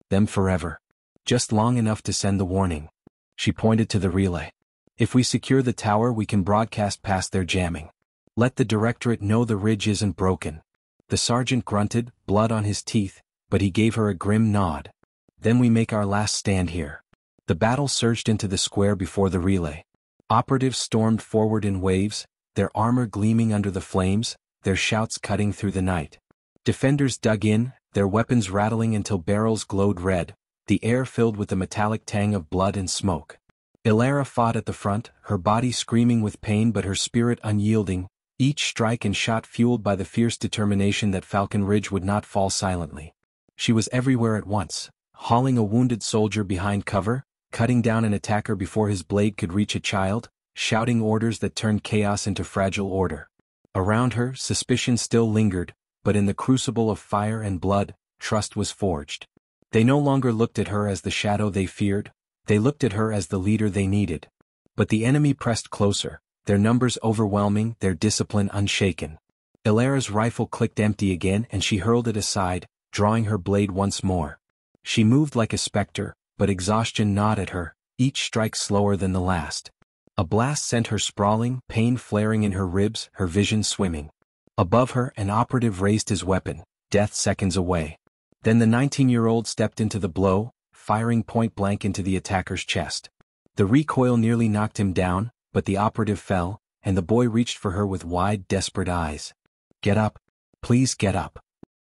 them forever. Just long enough to send the warning." She pointed to the relay. "If we secure the tower we can broadcast past their jamming. Let the directorate know the ridge isn't broken." The sergeant grunted, blood on his teeth, but he gave her a grim nod. "Then we make our last stand here." The battle surged into the square before the relay. Operatives stormed forward in waves, their armor gleaming under the flames, their shouts cutting through the night. Defenders dug in, their weapons rattling until barrels glowed red, the air filled with the metallic tang of blood and smoke. Ilara fought at the front, her body screaming with pain but her spirit unyielding, each strike and shot fueled by the fierce determination that Falcon Ridge would not fall silently. She was everywhere at once, hauling a wounded soldier behind cover, cutting down an attacker before his blade could reach a child, shouting orders that turned chaos into fragile order. Around her, suspicion still lingered, but in the crucible of fire and blood, trust was forged. They no longer looked at her as the shadow they feared, they looked at her as the leader they needed. But the enemy pressed closer, their numbers overwhelming, their discipline unshaken. Ilara's rifle clicked empty again and she hurled it aside, drawing her blade once more. She moved like a specter, but exhaustion gnawed at her, each strike slower than the last. A blast sent her sprawling, pain flaring in her ribs, her vision swimming. Above her, an operative raised his weapon, death seconds away. Then the 19-year-old stepped into the blow, firing point blank into the attacker's chest. The recoil nearly knocked him down, but the operative fell, and the boy reached for her with wide, desperate eyes. "Get up. Please get up."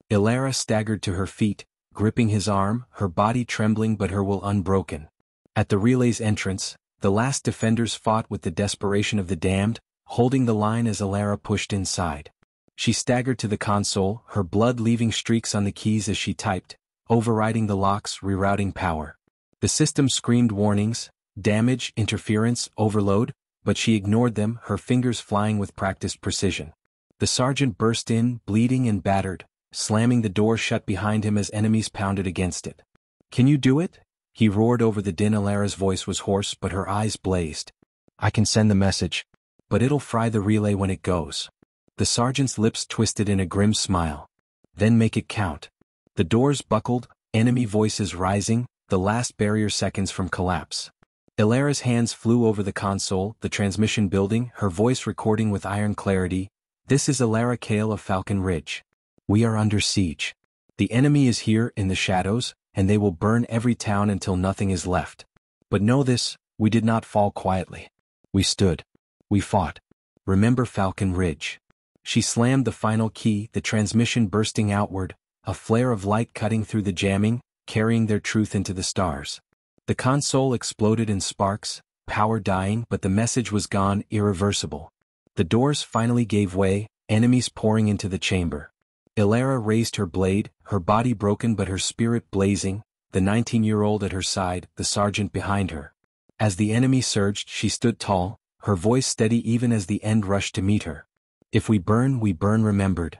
Ilara staggered to her feet, gripping his arm, her body trembling but her will unbroken. At the relay's entrance, the last defenders fought with the desperation of the damned, holding the line as Ilara pushed inside. She staggered to the console, her blood leaving streaks on the keys as she typed, overriding the locks, rerouting power. The system screamed warnings, damage, interference, overload, but she ignored them, her fingers flying with practiced precision. The sergeant burst in, bleeding and battered, slamming the door shut behind him as enemies pounded against it. "Can you do it?" He roared over the din. Ilara's voice was hoarse but her eyes blazed. "I can send the message, but it'll fry the relay when it goes." The sergeant's lips twisted in a grim smile. "Then make it count." The doors buckled, enemy voices rising, the last barrier seconds from collapse. Ilara's hands flew over the console, the transmission building, her voice recording with iron clarity. "This is Ilara Kale of Falcon Ridge. We are under siege. The enemy is here in the shadows, and they will burn every town until nothing is left. But know this, we did not fall quietly. We stood. We fought. Remember Falcon Ridge." She slammed the final key, the transmission bursting outward, a flare of light cutting through the jamming, carrying their truth into the stars. The console exploded in sparks, power dying, but the message was gone, irreversible. The doors finally gave way, enemies pouring into the chamber. Ilara raised her blade, her body broken but her spirit blazing, the 19-year-old at her side, the sergeant behind her. As the enemy surged, she stood tall, her voice steady even as the end rushed to meet her. If we burn, remembered.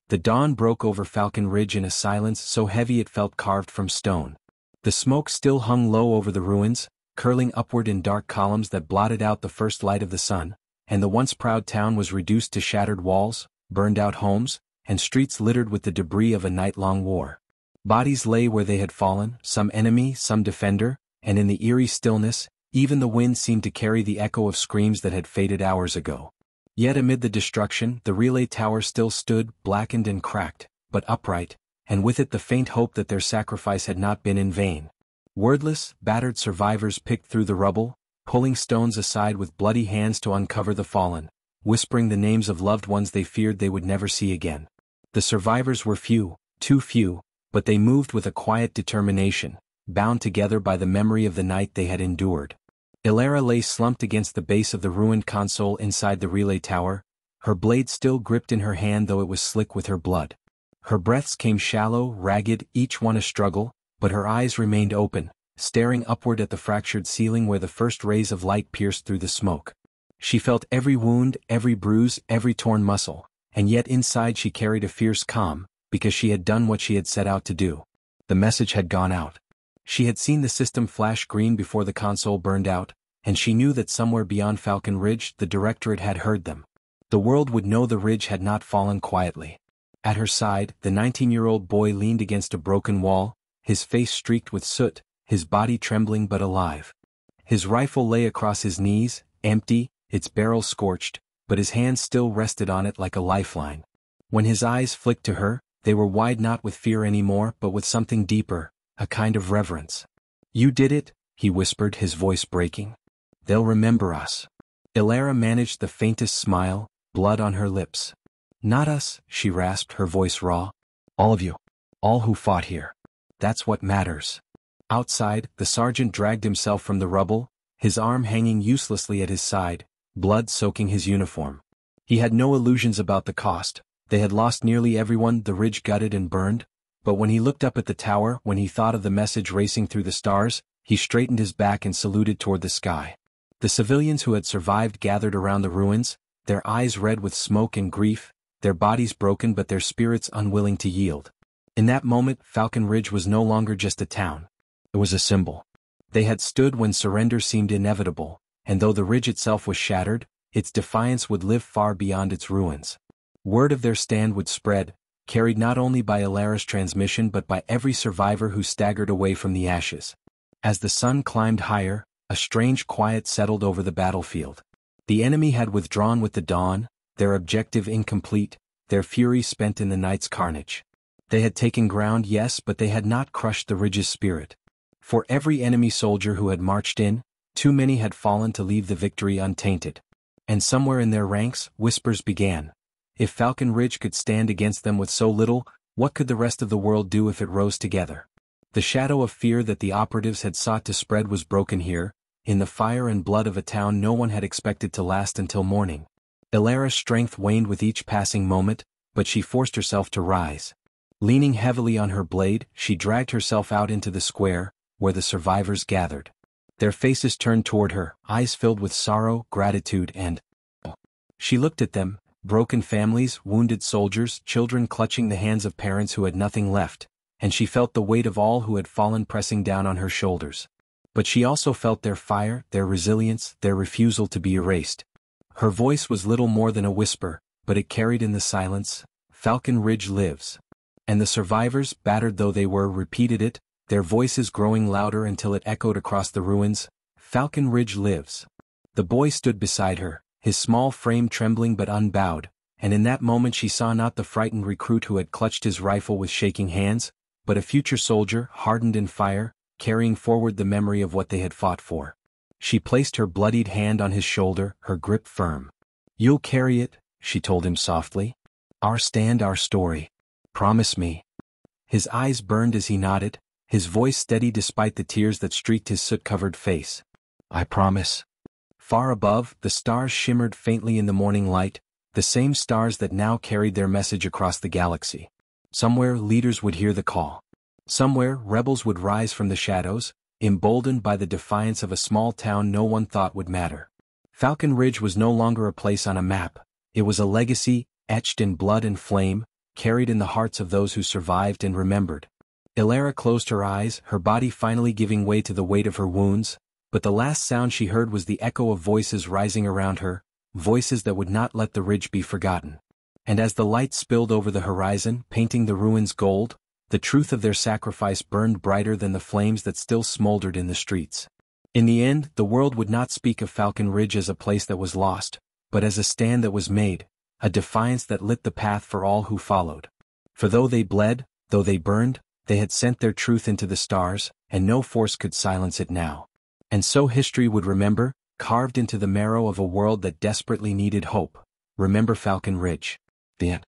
The dawn broke over Falcon Ridge in a silence so heavy it felt carved from stone. The smoke still hung low over the ruins, curling upward in dark columns that blotted out the first light of the sun, and the once proud town was reduced to shattered walls, burned-out homes, and streets littered with the debris of a night-long war. Bodies lay where they had fallen, some enemy, some defender, and in the eerie stillness, even the wind seemed to carry the echo of screams that had faded hours ago. Yet amid the destruction, the relay tower still stood, blackened and cracked, but upright, and with it the faint hope that their sacrifice had not been in vain. Wordless, battered survivors picked through the rubble, pulling stones aside with bloody hands to uncover the fallen, whispering the names of loved ones they feared they would never see again. The survivors were few, too few, but they moved with a quiet determination, bound together by the memory of the night they had endured. Ilara lay slumped against the base of the ruined console inside the relay tower, her blade still gripped in her hand though it was slick with her blood. Her breaths came shallow, ragged, each one a struggle, but her eyes remained open, staring upward at the fractured ceiling where the first rays of light pierced through the smoke. She felt every wound, every bruise, every torn muscle, and yet inside she carried a fierce calm, because she had done what she had set out to do. The message had gone out. She had seen the system flash green before the console burned out, and she knew that somewhere beyond Falcon Ridge the Directorate had heard them. The world would know the ridge had not fallen quietly. At her side, the 19-year-old boy leaned against a broken wall, his face streaked with soot, his body trembling but alive. His rifle lay across his knees, empty, its barrel scorched, but his hand still rested on it like a lifeline. When his eyes flicked to her, they were wide not with fear anymore but with something deeper, a kind of reverence. "You did it," he whispered, his voice breaking. "They'll remember us." Ilara managed the faintest smile, blood on her lips. "Not us," she rasped, her voice raw. "All of you. All who fought here. That's what matters." Outside, the sergeant dragged himself from the rubble, his arm hanging uselessly at his side, blood soaking his uniform. He had no illusions about the cost. They had lost nearly everyone, the ridge gutted and burned, but when he looked up at the tower, when he thought of the message racing through the stars, he straightened his back and saluted toward the sky. The civilians who had survived gathered around the ruins, their eyes red with smoke and grief, their bodies broken but their spirits unwilling to yield. In that moment, Falcon Ridge was no longer just a town. It was a symbol. They had stood when surrender seemed inevitable, and though the ridge itself was shattered, its defiance would live far beyond its ruins. Word of their stand would spread, carried not only by Ilara's transmission but by every survivor who staggered away from the ashes. As the sun climbed higher, a strange quiet settled over the battlefield. The enemy had withdrawn with the dawn, their objective incomplete, their fury spent in the night's carnage. They had taken ground, yes, but they had not crushed the ridge's spirit. For every enemy soldier who had marched in, too many had fallen to leave the victory untainted. And somewhere in their ranks, whispers began. If Falcon Ridge could stand against them with so little, what could the rest of the world do if it rose together? The shadow of fear that the operatives had sought to spread was broken here, in the fire and blood of a town no one had expected to last until morning. Ilara's strength waned with each passing moment, but she forced herself to rise. Leaning heavily on her blade, she dragged herself out into the square, where the survivors gathered. Their faces turned toward her, eyes filled with sorrow, gratitude, and awe. She looked at them, broken families, wounded soldiers, children clutching the hands of parents who had nothing left, and she felt the weight of all who had fallen pressing down on her shoulders. But she also felt their fire, their resilience, their refusal to be erased. Her voice was little more than a whisper, but it carried in the silence, "Falcon Ridge lives." And the survivors, battered though they were, repeated it, their voices growing louder until it echoed across the ruins, "Falcon Ridge lives." The boy stood beside her, his small frame trembling but unbowed, and in that moment she saw not the frightened recruit who had clutched his rifle with shaking hands, but a future soldier, hardened in fire, carrying forward the memory of what they had fought for. She placed her bloodied hand on his shoulder, her grip firm. "You'll carry it," she told him softly. "Our stand, our story. Promise me." His eyes burned as he nodded, his voice steady despite the tears that streaked his soot-covered face. "I promise." Far above, the stars shimmered faintly in the morning light, the same stars that now carried their message across the galaxy. Somewhere, leaders would hear the call. Somewhere, rebels would rise from the shadows, emboldened by the defiance of a small town no one thought would matter. Falcon Ridge was no longer a place on a map, it was a legacy, etched in blood and flame, carried in the hearts of those who survived and remembered. Ilara closed her eyes, her body finally giving way to the weight of her wounds, but the last sound she heard was the echo of voices rising around her, voices that would not let the ridge be forgotten. And as the light spilled over the horizon, painting the ruins gold, the truth of their sacrifice burned brighter than the flames that still smoldered in the streets. In the end, the world would not speak of Falcon Ridge as a place that was lost, but as a stand that was made, a defiance that lit the path for all who followed. For though they bled, though they burned, they had sent their truth into the stars, and no force could silence it now. And so history would remember, carved into the marrow of a world that desperately needed hope. Remember Falcon Ridge. The end.